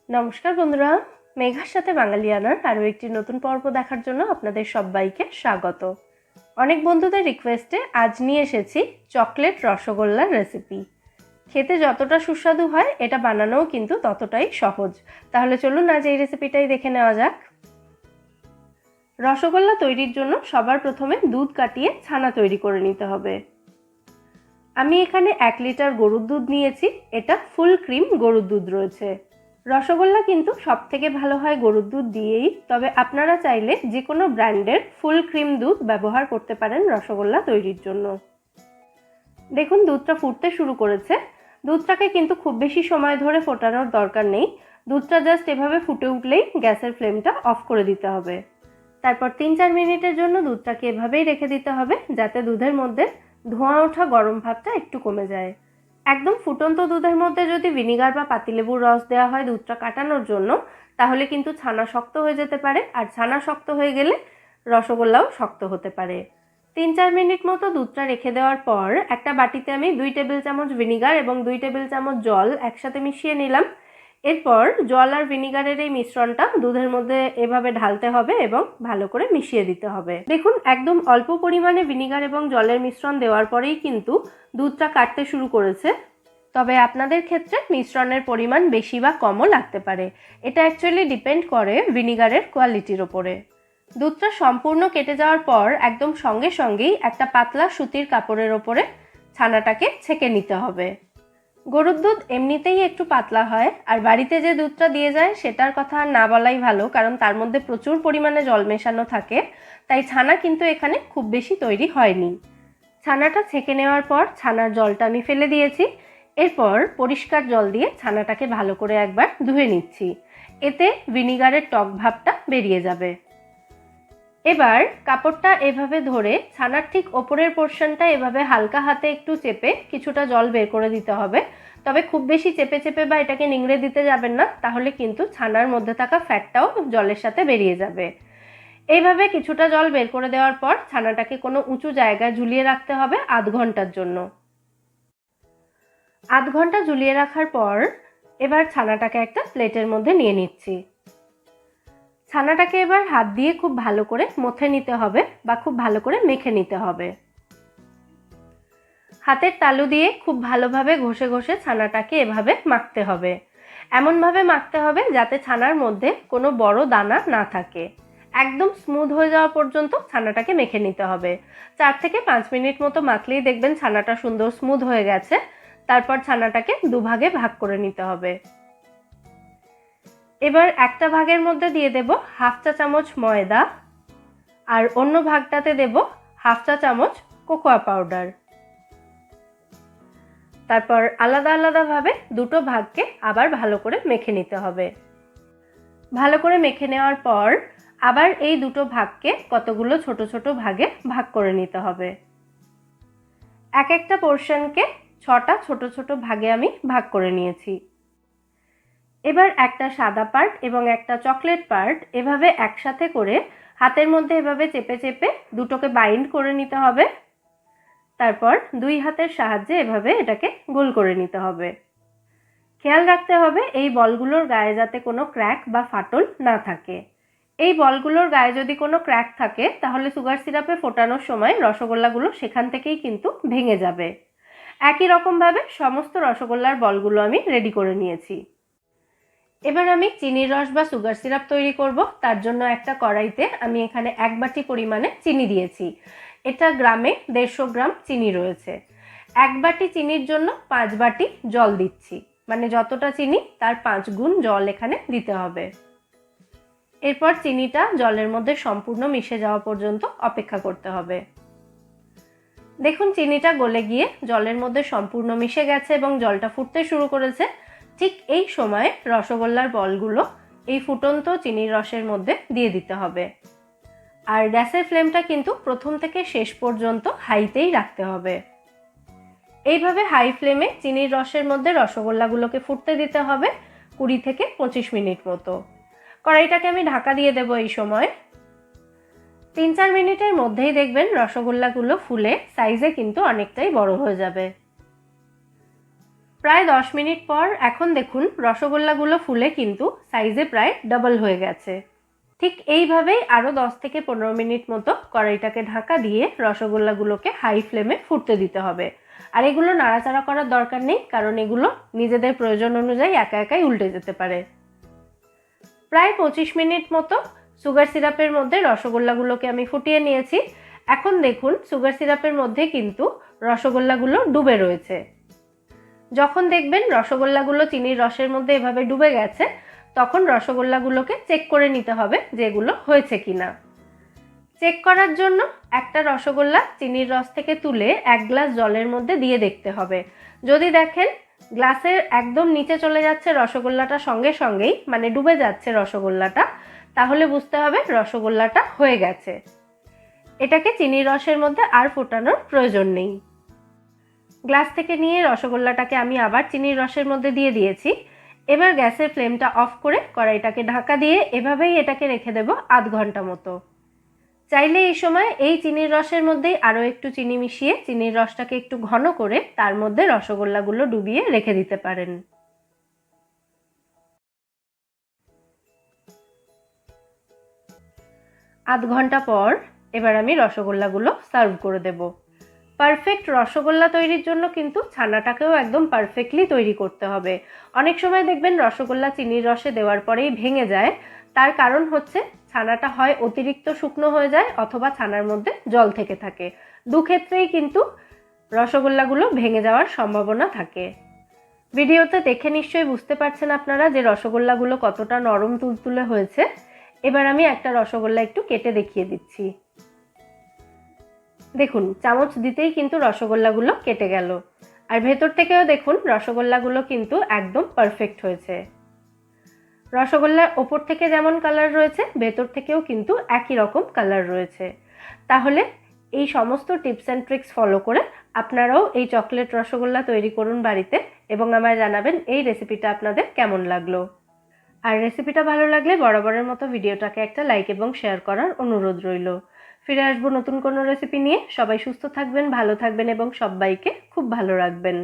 নমস্কার বন্ধুরা, মেঘার সাথে বাঙালিয়ানার আরও একটি নতুন পর্ব দেখার জন্য আপনাদের সবাইকে স্বাগত। অনেক বন্ধুদের রিকোয়েস্টে আজ নিয়ে এসেছি চকলেট রসগোল্লার রেসিপি। খেতে যতটা সুস্বাদু হয় এটা বানানোও কিন্তু ততটাই সহজ। তাহলে চলুন আজ এই রেসিপিটাই দেখে নেওয়া যাক। রসগোল্লা তৈরির জন্য সবার প্রথমে দুধ কাটিয়ে ছানা তৈরি করে নিতে হবে। আমি এখানে 1 লিটার গরুর দুধ নিয়েছি, এটা ফুল ক্রিম গরুর দুধ রয়েছে। রসগোল্লা কিন্তু সবথেকে ভালো হয় গরুর দুধ দিয়েই, তবে আপনারা চাইলে যে কোনো ব্র্যান্ডের ফুল ক্রিম দুধ ব্যবহার করতে পারেন রসগোল্লা তৈরির জন্য। দেখুন দুধটা ফুটতে শুরু করেছে। দুধটাকে কিন্তু খুব বেশি সময় ধরে ফোটানোর দরকার নেই। দুধটা জাস্ট এভাবে ফুটে উঠলেই গ্যাসের ফ্লেমটা অফ করে দিতে হবে। তারপর 3-4 মিনিটের জন্য দুধটাকে এভাবেই রেখে দিতে হবে, যাতে দুধের মধ্যে ধোঁয়া ওঠা গরম ভাবটা একটু কমে যায়। একদম ফুটন্ত দুধের মধ্যে যদি ভিনিগার বা পাতিলেবুর রস দেওয়া হয় দুধটা কাটানোর জন্য, তাহলে কিন্তু ছানা শক্ত হয়ে যেতে পারে, আর ছানা শক্ত হয়ে গেলে রসগোল্লাও শক্ত হতে পারে। 3-4 মিনিট মতো দুধটা রেখে দেওয়ার পর একটা বাটিতে আমি 2 টেবিল চামচ ভিনিগার এবং 2 টেবিল চামচ জল একসাথে মিশিয়ে নিলাম। এরপর জল আর ভিনিগারের এই মিশ্রণটা দুধের মধ্যে এভাবে ঢালতে হবে এবং ভালো করে মিশিয়ে দিতে হবে। দেখুন একদম অল্প পরিমাণে ভিনিগার এবং জলের মিশ্রণ দেওয়ার পরেই কিন্তু দুধটা কাটতে শুরু করেছে। তবে আপনাদের ক্ষেত্রে মিশ্রণের পরিমাণ বেশি বা কমও লাগতে পারে। এটা অ্যাকচুয়ালি ডিপেন্ড করে ভিনিগারের কোয়ালিটির ওপরে। দুধটা সম্পূর্ণ কেটে যাওয়ার পর একদম সঙ্গে সঙ্গেই একটা পাতলা সুতির কাপড়ের ওপরে ছানাটাকে ছেঁকে নিতে হবে। গরুর দুধ এমনিতেই একটু পাতলা হয়, আর বাড়িতে যে দুধটা দিয়ে যায় সেটার কথা আর না বলাই ভালো, কারণ তার মধ্যে প্রচুর পরিমাণে জল মেশানো থাকে, তাই ছানা কিন্তু এখানে খুব বেশি তৈরি হয়নি। ছানাটা ছেঁকে নেওয়ার পর ছানার জলটা আমি ফেলে দিয়েছি। এরপর পরিষ্কার জল দিয়ে ছানাটাকে ভালো করে একবার ধুয়ে নিচ্ছি, এতে ভিনিগারের টক ভাবটা বেরিয়ে যাবে। এবার কাপড়টা এভাবে ধরে ছানার ঠিক ওপরের পোর্শনটা এভাবে হালকা হাতে একটু চেপে কিছুটা জল বের করে দিতে হবে। তবে খুব বেশি চেপে চেপে বা এটাকে নিংড়ে দিতে যাবেন না, তাহলে কিন্তু ছানার মধ্যে থাকা ফ্যাটটাও জলের সাথে বেরিয়ে যাবে। এইভাবে কিছুটা জল বের করে দেওয়ার পর ছানাটাকে কোনো উঁচু জায়গায় ঝুলিয়ে রাখতে হবে আধ ঘন্টার জন্য। আধ ঘন্টা ঝুলিয়ে রাখার পর এবার ছানাটাকে একটা প্লেটের মধ্যে নিয়ে নিচ্ছি। ছানাটাকে এবার হাত দিয়ে খুব ভালো করে মথে নিতে হবে বা খুব ভালো করে মেখে নিতে হবে। হাতের তালু দিয়ে খুব ভালোভাবে ঘষে ঘষে ছানাটাকে এভাবে মাখতে হবে। এমনভাবে মাখতে হবে যাতে ছানার মধ্যে কোনো বড় দানা না থাকে। একদম স্মুথ হয়ে যাওয়া পর্যন্ত ছানাটাকে মেখে নিতে হবে। 4 থেকে 5 মিনিট মতো মাখলেই দেখবেন ছানাটা সুন্দর স্মুথ হয়ে গেছে। তারপর ছানাটাকে দুভাগে ভাগ করে নিতে হবে। এবার একটা ভাগের মধ্যে দিয়ে দেব হাফ চা চামচ ময়দা, আর অন্য ভাগটাতে দেব হাফ চা চামচ কোকোয়া পাউডার। তারপর আলাদা আলাদাভাবে দুটো ভাগকে আবার ভালো করে মেখে নিতে হবে। ভালো করে মেখে নেওয়ার পর আবার এই দুটো ভাগকে কতগুলো ছোট ছোট ভাগে ভাগ করে নিতে হবে। এক একটা পোর্শনকে 6টা ছোট ছোট ভাগে আমি ভাগ করে নিয়েছি। এবার একটা সাদা পার্ট এবং একটা চকলেট পার্ট এভাবে একসাথে করে হাতের মধ্যে এভাবে চেপে চেপে দুটোকে বাইন্ড করে নিতে হবে। তারপর 2 হাতের সাহায্যে এভাবে এটাকে গোল করে নিতে হবে। খেয়াল রাখতে হবে এই বলগুলোর গায়ে যাতে কোনো ক্র্যাক বা ফাটল না থাকে। এই বলগুলোর গায়ে যদি কোনো ক্র্যাক থাকে তাহলে সুগার সিরাপে ফোটানোর সময় রসগোল্লাগুলো সেখান থেকেই কিন্তু ভেঙে যাবে। একই রকমভাবে সমস্ত রসগোল্লার বলগুলো আমি রেডি করে নিয়েছি। এবার আমি চিনির রস বা সুগার সিরাপ তৈরি করব। তার জন্য একটা কড়াইতে আমি এখানে 1 বাটি পরিমাণে চিনি দিয়েছি। এটা গ্রামে 150 গ্রাম চিনি রয়েছে। 1 বাটি চিনির জন্য 5 বাটি জল দিচ্ছি, মানে যতটা চিনি তার 5 গুণ জল এখানে দিতে হবে। এরপর চিনিটা জলের মধ্যে সম্পূর্ণ মিশে যাওয়া পর্যন্ত অপেক্ষা করতে হবে। দেখুন চিনিটা গলে গিয়ে জলের মধ্যে সম্পূর্ণ মিশে গেছে এবং জলটা ফুটতে শুরু করেছে। ঠিক এই সময় রসগোল্লার বলগুলো এই ফুটন্ত চিনির রসের মধ্যে দিয়ে দিতে হবে। আর গ্যাসের ফ্লেমটা কিন্তু প্রথম থেকে শেষ পর্যন্ত হাইতেই রাখতে হবে। এইভাবে হাই ফ্লেমে চিনির রসের মধ্যে রসগোল্লাগুলোকে ফুটতে দিতে হবে 20 থেকে 25 মিনিট মতো। কড়াইটাকে আমি ঢাকা দিয়ে দেবো এই সময়। 3-4 মিনিটের মধ্যেই দেখবেন রসগোল্লাগুলো ফুলে সাইজে কিন্তু অনেকটাই বড় হয়ে যাবে। প্রায় 10 মিনিট পর এখন দেখুন রসগোল্লাগুলো ফুলে কিন্তু সাইজে প্রায় ডাবল হয়ে গেছে। ঠিক এইভাবেই আরও 10 থেকে 15 মিনিট মতো কড়াইটাকে ঢাকা দিয়ে রসগোল্লাগুলোকে হাই ফ্লেমে ফুটতে দিতে হবে। আর এগুলো নাড়াচাড়া করার দরকার নেই, কারণ এগুলো নিজেদের প্রয়োজন অনুযায়ী একা একাই উল্টে যেতে পারে। প্রায় 25 মিনিট মতো সুগার সিরাপের মধ্যে রসগোল্লাগুলোকে আমি ফুটিয়ে নিয়েছি। এখন দেখুন সুগার সিরাপের মধ্যে কিন্তু রসগোল্লাগুলো ডুবে রয়েছে। যখন দেখবেন রসগোল্লাগুলো চিনির রসের মধ্যে এভাবে ডুবে গেছে, তখন রসগোল্লাগুলোকে চেক করে নিতে হবে যে এগুলো হয়েছে কিনা। চেক করার জন্য একটা রসগোল্লা চিনির রস থেকে তুলে 1 গ্লাস জলের মধ্যে দিয়ে দেখতে হবে। যদি দেখেন গ্লাসের একদম নিচে চলে যাচ্ছে রসগোল্লাটা সঙ্গে সঙ্গেই, মানে ডুবে যাচ্ছে রসগোল্লাটা, তাহলে বুঝতে হবে রসগোল্লাটা হয়ে গেছে। এটাকে চিনির রসের মধ্যে আর ফোটানোর প্রয়োজন নেই। গ্লাস থেকে নিয়ে রসগোল্লাটাকে আমি আবার চিনির রসের মধ্যে দিয়ে দিয়েছি। এবার গ্যাসের ফ্লেমটা অফ করে কড়াইটাকে ঢাকা দিয়ে এভাবেই এটাকে রেখে দেব আধ ঘন্টা মতো। চাইলে এই সময় এই চিনির রসের মধ্যেই আরও একটু চিনি মিশিয়ে চিনির রসটাকে একটু ঘন করে তার মধ্যে রসগোল্লাগুলো ডুবিয়ে রেখে দিতে পারেন। আধ ঘন্টা পর এবার আমি রসগোল্লাগুলো সার্ভ করে দেব। পারফেক্ট রসগোল্লা তৈরির জন্য কিন্তু ছানাটাকেও একদম পারফেক্টলি তৈরি করতে হবে। অনেক সময় দেখবেন রসগোল্লা চিনির রসে দেওয়ার পরেই ভেঙে যায়। তার কারণ হচ্ছে ছানাটা হয় অতিরিক্ত শুকনো হয়ে যায় অথবা ছানার মধ্যে জল থেকে থাকে। দুক্ষেত্রেই কিন্তু রসগোল্লাগুলো ভেঙে যাওয়ার সম্ভাবনা থাকে। ভিডিওতে দেখে নিশ্চয়ই বুঝতে পারছেন আপনারা যে রসগোল্লাগুলো কতটা নরম তুলতুলে হয়েছে। এবার আমি একটা রসগোল্লা একটু কেটে দেখিয়ে দিচ্ছি। দেখুন চামচ দিতেই কিন্তু রসগোল্লাগুলো কেটে গেল। আর ভেতর থেকেও দেখুন রসগোল্লাগুলো কিন্তু একদম পারফেক্ট হয়েছে। রসগোল্লার ওপর থেকে যেমন কালার রয়েছে ভেতর থেকেও কিন্তু একই রকম কালার রয়েছে। তাহলে এই সমস্ত টিপস অ্যান্ড ট্রিক্স ফলো করে আপনারাও এই চকলেট রসগোল্লা তৈরি করুন বাড়িতে এবং আমায় জানাবেন এই রেসিপিটা আপনাদের কেমন লাগলো। আর রেসিপিটা ভালো লাগলে বরাবরের মতো ভিডিওটাকে একটা লাইক এবং শেয়ার করার অনুরোধ রইল। ফিরে আসবো নতুন কোনো রেসিপি নিয়ে। সবাই সুস্থ থাকবেন, ভালো থাকবেন এবং সবাইকে খুব ভালো রাখবেন।